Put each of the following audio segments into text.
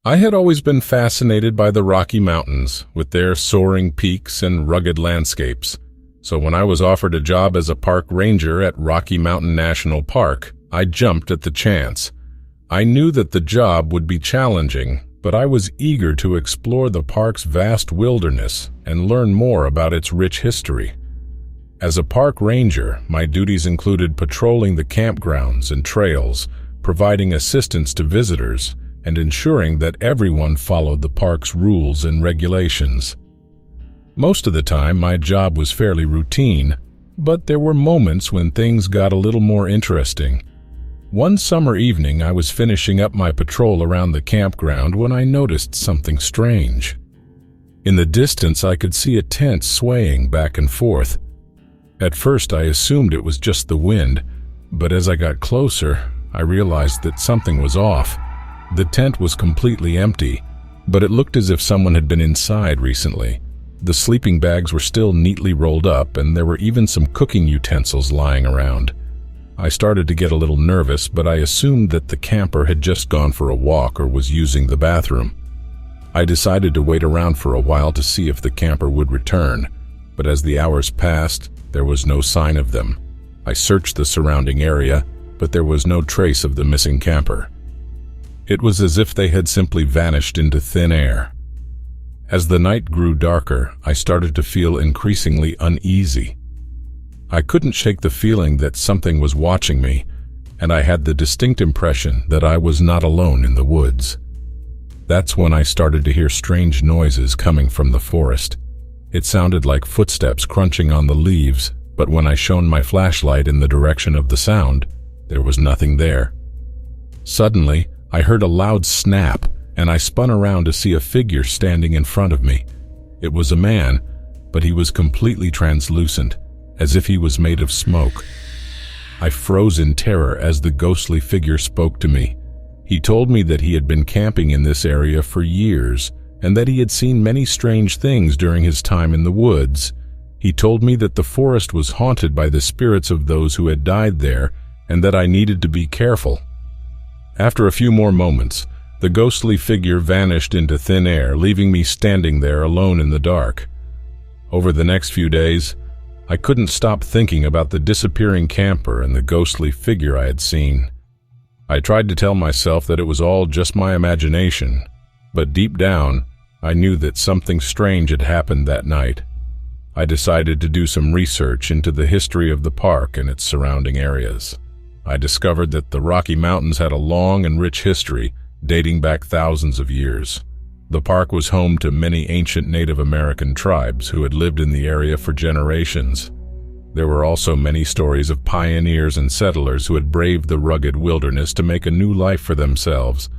I had always been fascinated by the Rocky Mountains, with their soaring peaks and rugged landscapes. So when I was offered a job as a park ranger at Rocky Mountain National Park, I jumped at the chance. I knew that the job would be challenging, but I was eager to explore the park's vast wilderness and learn more about its rich history. As a park ranger, my duties included patrolling the campgrounds and trails, providing assistance to visitors, and ensuring that everyone followed the park's rules and regulations. Most of the time, my job was fairly routine, but there were moments when things got a little more interesting. One summer evening, I was finishing up my patrol around the campground when I noticed something strange. In the distance, I could see a tent swaying back and forth. At first, I assumed it was just the wind, but as I got closer, I realized that something was off. The tent was completely empty, but it looked as if someone had been inside recently. The sleeping bags were still neatly rolled up, and there were even some cooking utensils lying around. I started to get a little nervous, but I assumed that the camper had just gone for a walk or was using the bathroom. I decided to wait around for a while to see if the camper would return, but as the hours passed, there was no sign of them. I searched the surrounding area, but there was no trace of the missing camper. It was as if they had simply vanished into thin air. As the night grew darker, I started to feel increasingly uneasy. I couldn't shake the feeling that something was watching me, and I had the distinct impression that I was not alone in the woods. That's when I started to hear strange noises coming from the forest. It sounded like footsteps crunching on the leaves, but when I shone my flashlight in the direction of the sound, there was nothing there. Suddenly, I heard a loud snap, and I spun around to see a figure standing in front of me. It was a man, but he was completely translucent, as if he was made of smoke. I froze in terror as the ghostly figure spoke to me. He told me that he had been camping in this area for years, and that he had seen many strange things during his time in the woods. He told me that the forest was haunted by the spirits of those who had died there, and that I needed to be careful. After a few more moments, the ghostly figure vanished into thin air, leaving me standing there alone in the dark. Over the next few days, I couldn't stop thinking about the disappearing camper and the ghostly figure I had seen. I tried to tell myself that it was all just my imagination, but deep down, I knew that something strange had happened that night. I decided to do some research into the history of the park and its surrounding areas. I discovered that the Rocky Mountains had a long and rich history, dating back thousands of years. The park was home to many ancient Native American tribes who had lived in the area for generations. There were also many stories of pioneers and settlers who had braved the rugged wilderness to make a new life for themselves.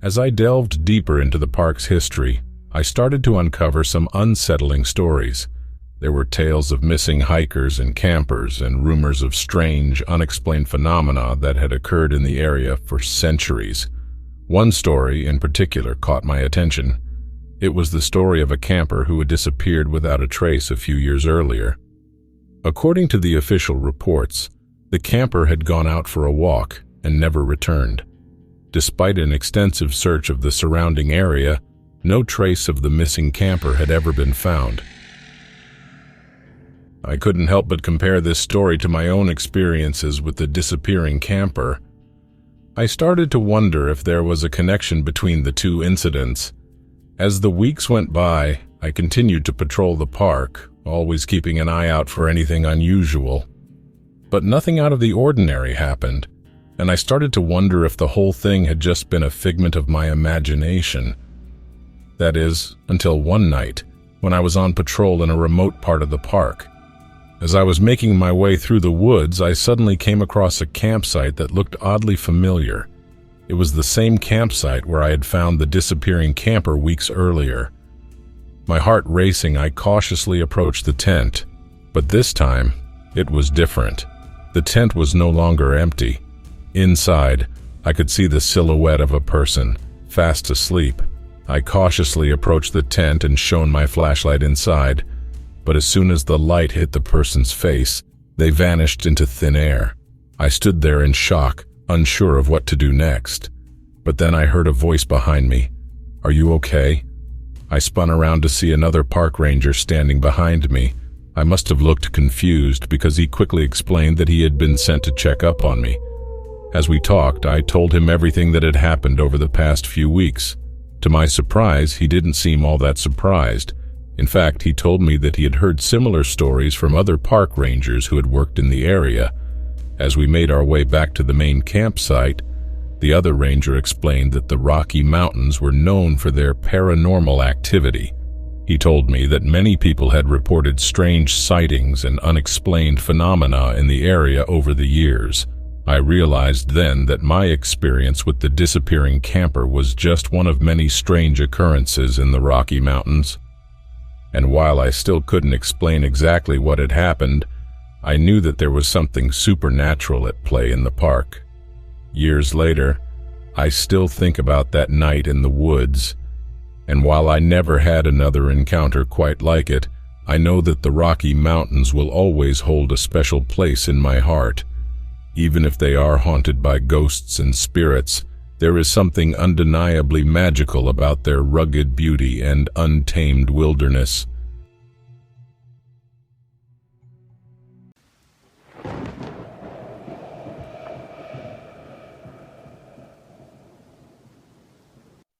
As I delved deeper into the park's history, I started to uncover some unsettling stories. There were tales of missing hikers and campers and rumors of strange, unexplained phenomena that had occurred in the area for centuries. One story in particular caught my attention. It was the story of a camper who had disappeared without a trace a few years earlier. According to the official reports, the camper had gone out for a walk and never returned. Despite an extensive search of the surrounding area, no trace of the missing camper had ever been found. I couldn't help but compare this story to my own experiences with the disappearing camper. I started to wonder if there was a connection between the two incidents. As the weeks went by, I continued to patrol the park, always keeping an eye out for anything unusual. But nothing out of the ordinary happened, and I started to wonder if the whole thing had just been a figment of my imagination. That is, until one night, when I was on patrol in a remote part of the park. As I was making my way through the woods, I suddenly came across a campsite that looked oddly familiar. It was the same campsite where I had found the disappearing camper weeks earlier. My heart racing, I cautiously approached the tent, but this time, it was different. The tent was no longer empty. Inside, I could see the silhouette of a person, fast asleep. I cautiously approached the tent and shone my flashlight inside, but as soon as the light hit the person's face, they vanished into thin air. I stood there in shock, unsure of what to do next. But then I heard a voice behind me. "Are you okay?" I spun around to see another park ranger standing behind me. I must have looked confused because he quickly explained that he had been sent to check up on me. As we talked, I told him everything that had happened over the past few weeks. To my surprise, he didn't seem all that surprised. In fact, he told me that he had heard similar stories from other park rangers who had worked in the area. As we made our way back to the main campsite, the other ranger explained that the Rocky Mountains were known for their paranormal activity. He told me that many people had reported strange sightings and unexplained phenomena in the area over the years. I realized then that my experience with the disappearing camper was just one of many strange occurrences in the Rocky Mountains. And while I still couldn't explain exactly what had happened, I knew that there was something supernatural at play in the park. Years later, I still think about that night in the woods, and while I never had another encounter quite like it, I know that the Rocky Mountains will always hold a special place in my heart. Even if they are haunted by ghosts and spirits, there is something undeniably magical about their rugged beauty and untamed wilderness.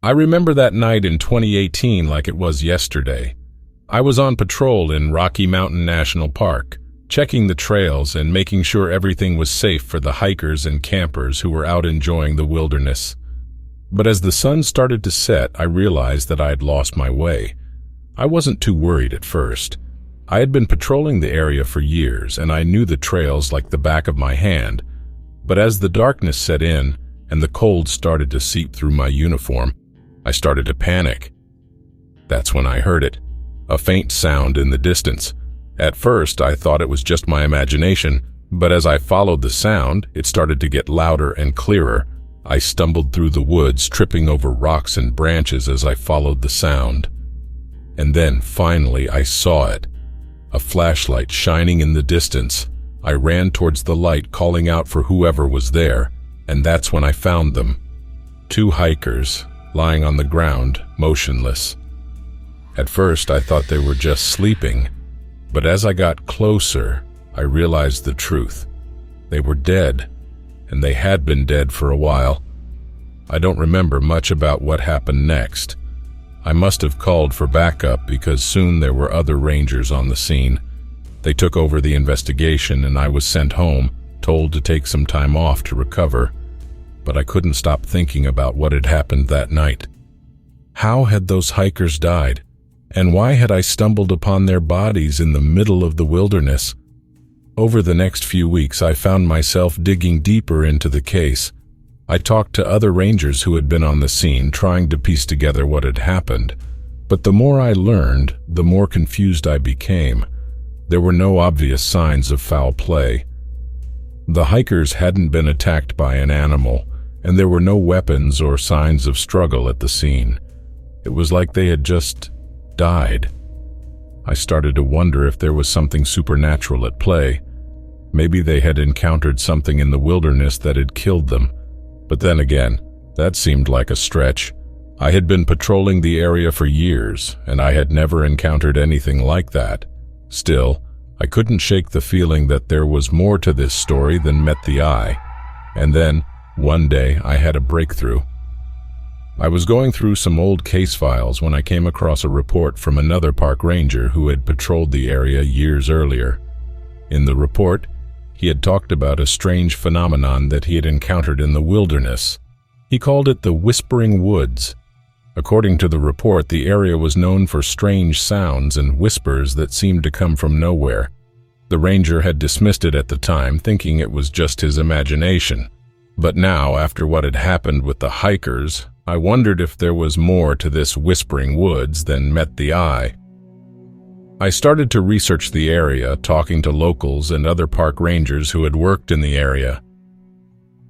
I remember that night in 2018 like it was yesterday. I was on patrol in Rocky Mountain National Park, checking the trails and making sure everything was safe for the hikers and campers who were out enjoying the wilderness. But as the sun started to set, I realized that I had lost my way. I wasn't too worried at first. I had been patrolling the area for years, and I knew the trails like the back of my hand. But as the darkness set in and the cold started to seep through my uniform, I started to panic. That's when I heard it, a faint sound in the distance. At first, I thought it was just my imagination, but as I followed the sound, it started to get louder and clearer. I stumbled through the woods, tripping over rocks and branches as I followed the sound. And then, finally, I saw it, a flashlight shining in the distance. I ran towards the light, calling out for whoever was there, and that's when I found them. 2 hikers, lying on the ground, motionless. At first, I thought they were just sleeping, but as I got closer, I realized the truth. They were dead, and they had been dead for a while. I don't remember much about what happened next. I must have called for backup because soon there were other rangers on the scene. They took over the investigation and I was sent home, told to take some time off to recover. But I couldn't stop thinking about what had happened that night. How had those hikers died? And why had I stumbled upon their bodies in the middle of the wilderness? Over the next few weeks, I found myself digging deeper into the case. I talked to other rangers who had been on the scene, trying to piece together what had happened. But the more I learned, the more confused I became. There were no obvious signs of foul play. The hikers hadn't been attacked by an animal, and there were no weapons or signs of struggle at the scene. It was like they had just died. I started to wonder if there was something supernatural at play. Maybe they had encountered something in the wilderness that had killed them. But then again, that seemed like a stretch. I had been patrolling the area for years, and I had never encountered anything like that. Still, I couldn't shake the feeling that there was more to this story than met the eye. And then, one day, I had a breakthrough. I was going through some old case files when I came across a report from another park ranger who had patrolled the area years earlier. In the report, he had talked about a strange phenomenon that he had encountered in the wilderness. He called it the Whispering Woods. According to the report, the area was known for strange sounds and whispers that seemed to come from nowhere. The ranger had dismissed it at the time, thinking it was just his imagination. But now, after what had happened with the hikers, I wondered if there was more to this Whispering Woods than met the eye. I started to research the area, talking to locals and other park rangers who had worked in the area.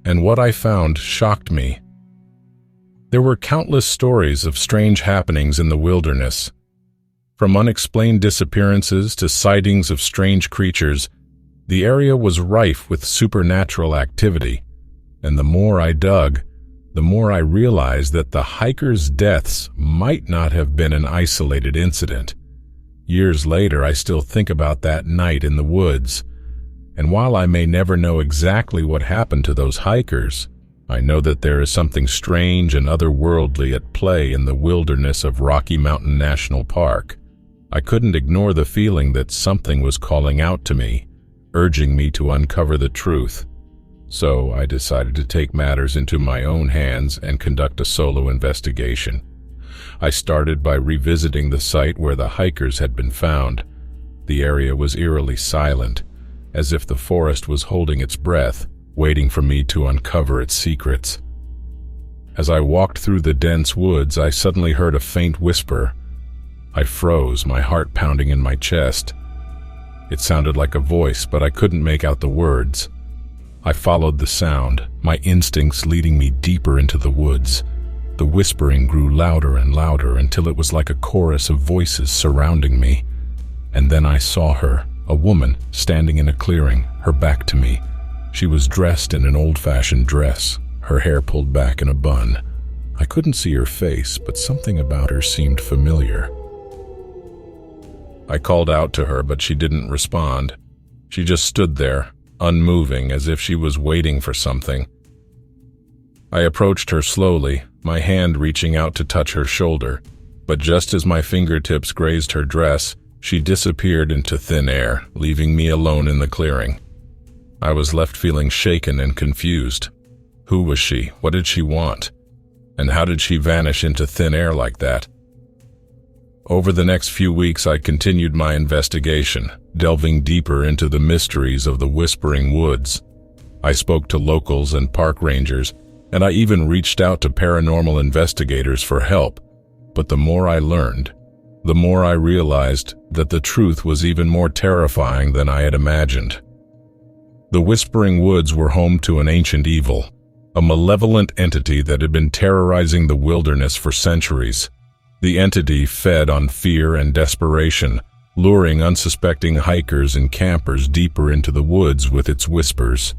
And what I found shocked me. There were countless stories of strange happenings in the wilderness. From unexplained disappearances to sightings of strange creatures, the area was rife with supernatural activity. And the more I dug, the more I realized that the hikers' deaths might not have been an isolated incident. Years later, I still think about that night in the woods, and while I may never know exactly what happened to those hikers, I know that there is something strange and otherworldly at play in the wilderness of Rocky Mountain National Park. I couldn't ignore the feeling that something was calling out to me, urging me to uncover the truth. So I decided to take matters into my own hands and conduct a solo investigation. I started by revisiting the site where the hikers had been found. The area was eerily silent, as if the forest was holding its breath, waiting for me to uncover its secrets. As I walked through the dense woods, I suddenly heard a faint whisper. I froze, my heart pounding in my chest. It sounded like a voice, but I couldn't make out the words. I followed the sound, my instincts leading me deeper into the woods. The whispering grew louder and louder until it was like a chorus of voices surrounding me. And then I saw her, a woman, standing in a clearing, her back to me. She was dressed in an old-fashioned dress, her hair pulled back in a bun. I couldn't see her face, but something about her seemed familiar. I called out to her, but she didn't respond. She just stood there, unmoving, as if she was waiting for something. I approached her slowly, my hand reaching out to touch her shoulder, but just as my fingertips grazed her dress, she disappeared into thin air, leaving me alone in the clearing. I was left feeling shaken and confused. Who was she? What did she want? And how did she vanish into thin air like that? Over the next few weeks, I continued my investigation, delving deeper into the mysteries of the Whispering Woods. I spoke to locals and park rangers, and I even reached out to paranormal investigators for help. But the more I learned, the more I realized that the truth was even more terrifying than I had imagined. The Whispering Woods were home to an ancient evil, a malevolent entity that had been terrorizing the wilderness for centuries. The entity fed on fear and desperation, luring unsuspecting hikers and campers deeper into the woods with its whispers.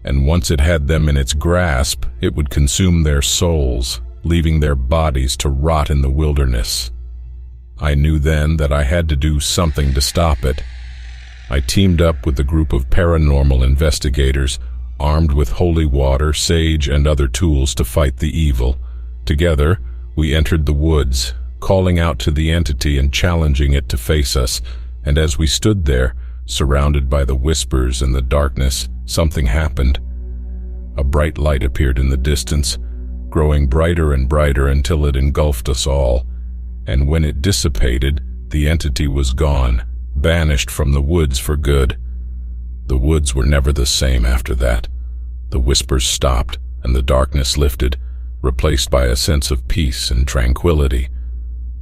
And once it had them in its grasp, it would consume their souls, leaving their bodies to rot in the wilderness. I knew then that I had to do something to stop it. I teamed up with a group of paranormal investigators, armed with holy water, sage, and other tools to fight the evil. Together, we entered the woods, calling out to the entity and challenging it to face us. And as we stood there, surrounded by the whispers and the darkness, something happened. A bright light appeared in the distance, growing brighter and brighter until it engulfed us all. And when it dissipated, the entity was gone, banished from the woods for good. The woods were never the same after that. The whispers stopped, and the darkness lifted, replaced by a sense of peace and tranquility.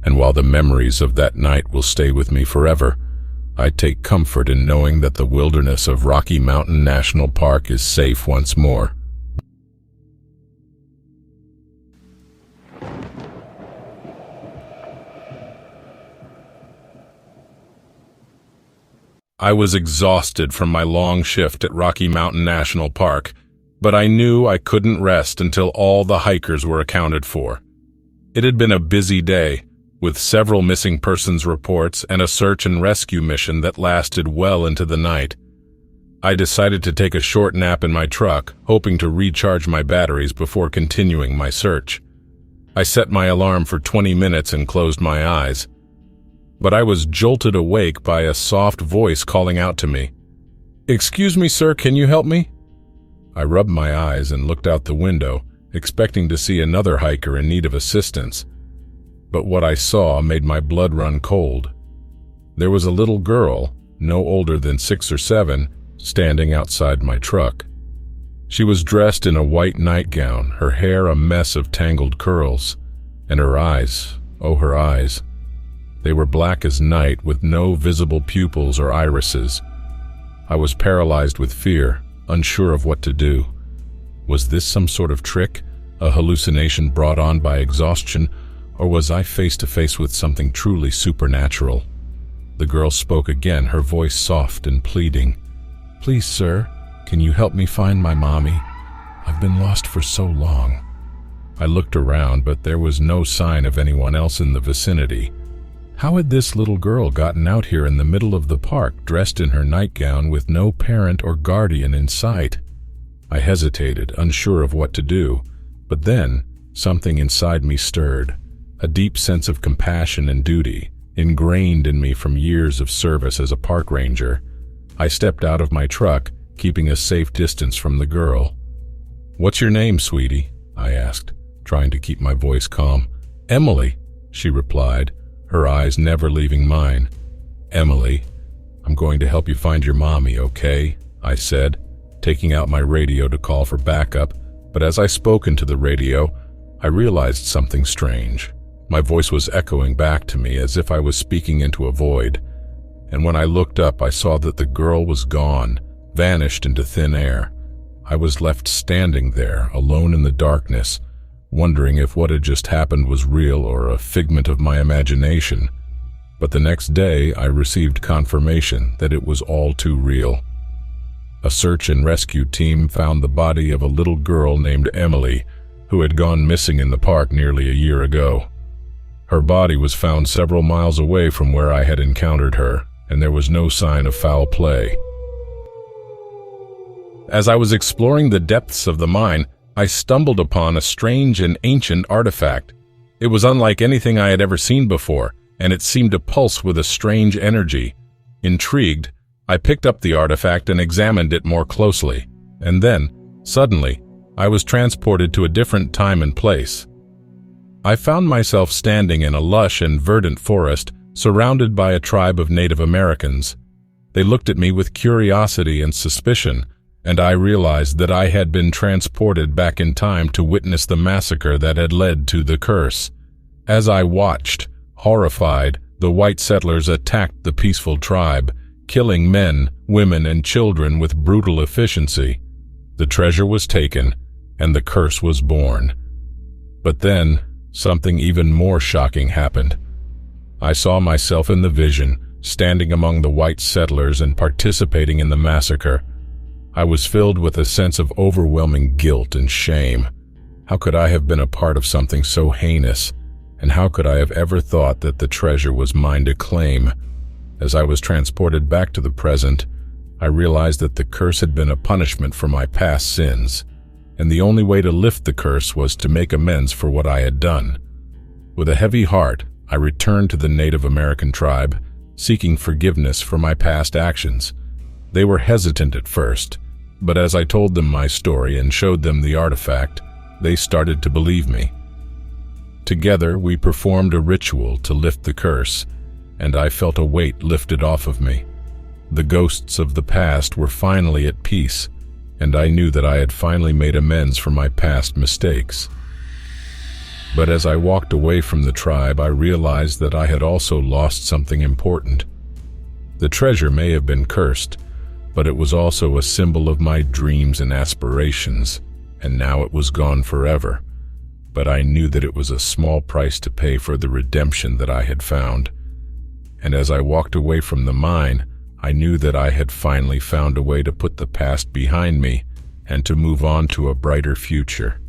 And while the memories of that night will stay with me forever, I take comfort in knowing that the wilderness of Rocky Mountain National Park is safe once more. I was exhausted from my long shift at Rocky Mountain National Park, but I knew I couldn't rest until all the hikers were accounted for. It had been a busy day, with several missing persons reports and a search and rescue mission that lasted well into the night. I decided to take a short nap in my truck, hoping to recharge my batteries before continuing my search. I set my alarm for 20 minutes and closed my eyes. But I was jolted awake by a soft voice calling out to me. "Excuse me, sir, can you help me?" I rubbed my eyes and looked out the window, expecting to see another hiker in need of assistance. But what I saw made my blood run cold. There was a little girl, no older than 6 or 7, standing outside my truck. She was dressed in a white nightgown, her hair a mess of tangled curls, and her eyes, oh her eyes. They were black as night with no visible pupils or irises. I was paralyzed with fear, unsure of what to do. Was this some sort of trick, a hallucination brought on by exhaustion, or was I face to face with something truly supernatural? The girl spoke again, her voice soft and pleading. "Please, sir, can you help me find my mommy? I've been lost for so long." I looked around, but there was no sign of anyone else in the vicinity. How had this little girl gotten out here in the middle of the park, dressed in her nightgown with no parent or guardian in sight? I hesitated, unsure of what to do, but then something inside me stirred, a deep sense of compassion and duty, ingrained in me from years of service as a park ranger. I stepped out of my truck, keeping a safe distance from the girl. "What's your name, sweetie?" I asked, trying to keep my voice calm. "Emily," she replied, her eyes never leaving mine. "Emily, I'm going to help you find your mommy, okay?" I said, taking out my radio to call for backup, but as I spoke into the radio, I realized something strange. My voice was echoing back to me as if I was speaking into a void, and when I looked up, I saw that the girl was gone, vanished into thin air. I was left standing there, alone in the darkness, wondering if what had just happened was real or a figment of my imagination. But the next day, I received confirmation that it was all too real. A search and rescue team found the body of a little girl named Emily, who had gone missing in the park nearly a year ago. Her body was found several miles away from where I had encountered her, and there was no sign of foul play. As I was exploring the depths of the mine, I stumbled upon a strange and ancient artifact. It was unlike anything I had ever seen before, and it seemed to pulse with a strange energy. Intrigued, I picked up the artifact and examined it more closely, and then, suddenly, I was transported to a different time and place. I found myself standing in a lush and verdant forest, surrounded by a tribe of Native Americans. They looked at me with curiosity and suspicion, and I realized that I had been transported back in time to witness the massacre that had led to the curse. As I watched, horrified, the white settlers attacked the peaceful tribe, killing men, women, and children with brutal efficiency. The treasure was taken, and the curse was born. But then, something even more shocking happened. I saw myself in the vision, standing among the white settlers and participating in the massacre. I was filled with a sense of overwhelming guilt and shame. How could I have been a part of something so heinous? And how could I have ever thought that the treasure was mine to claim? As I was transported back to the present, I realized that the curse had been a punishment for my past sins, and the only way to lift the curse was to make amends for what I had done. With a heavy heart, I returned to the Native American tribe, seeking forgiveness for my past actions. They were hesitant at first, but as I told them my story and showed them the artifact, they started to believe me. Together, we performed a ritual to lift the curse, and I felt a weight lifted off of me. The ghosts of the past were finally at peace, and I knew that I had finally made amends for my past mistakes. But as I walked away from the tribe, I realized that I had also lost something important. The treasure may have been cursed, but it was also a symbol of my dreams and aspirations, and now it was gone forever. But I knew that it was a small price to pay for the redemption that I had found. And as I walked away from the mine, I knew that I had finally found a way to put the past behind me and to move on to a brighter future.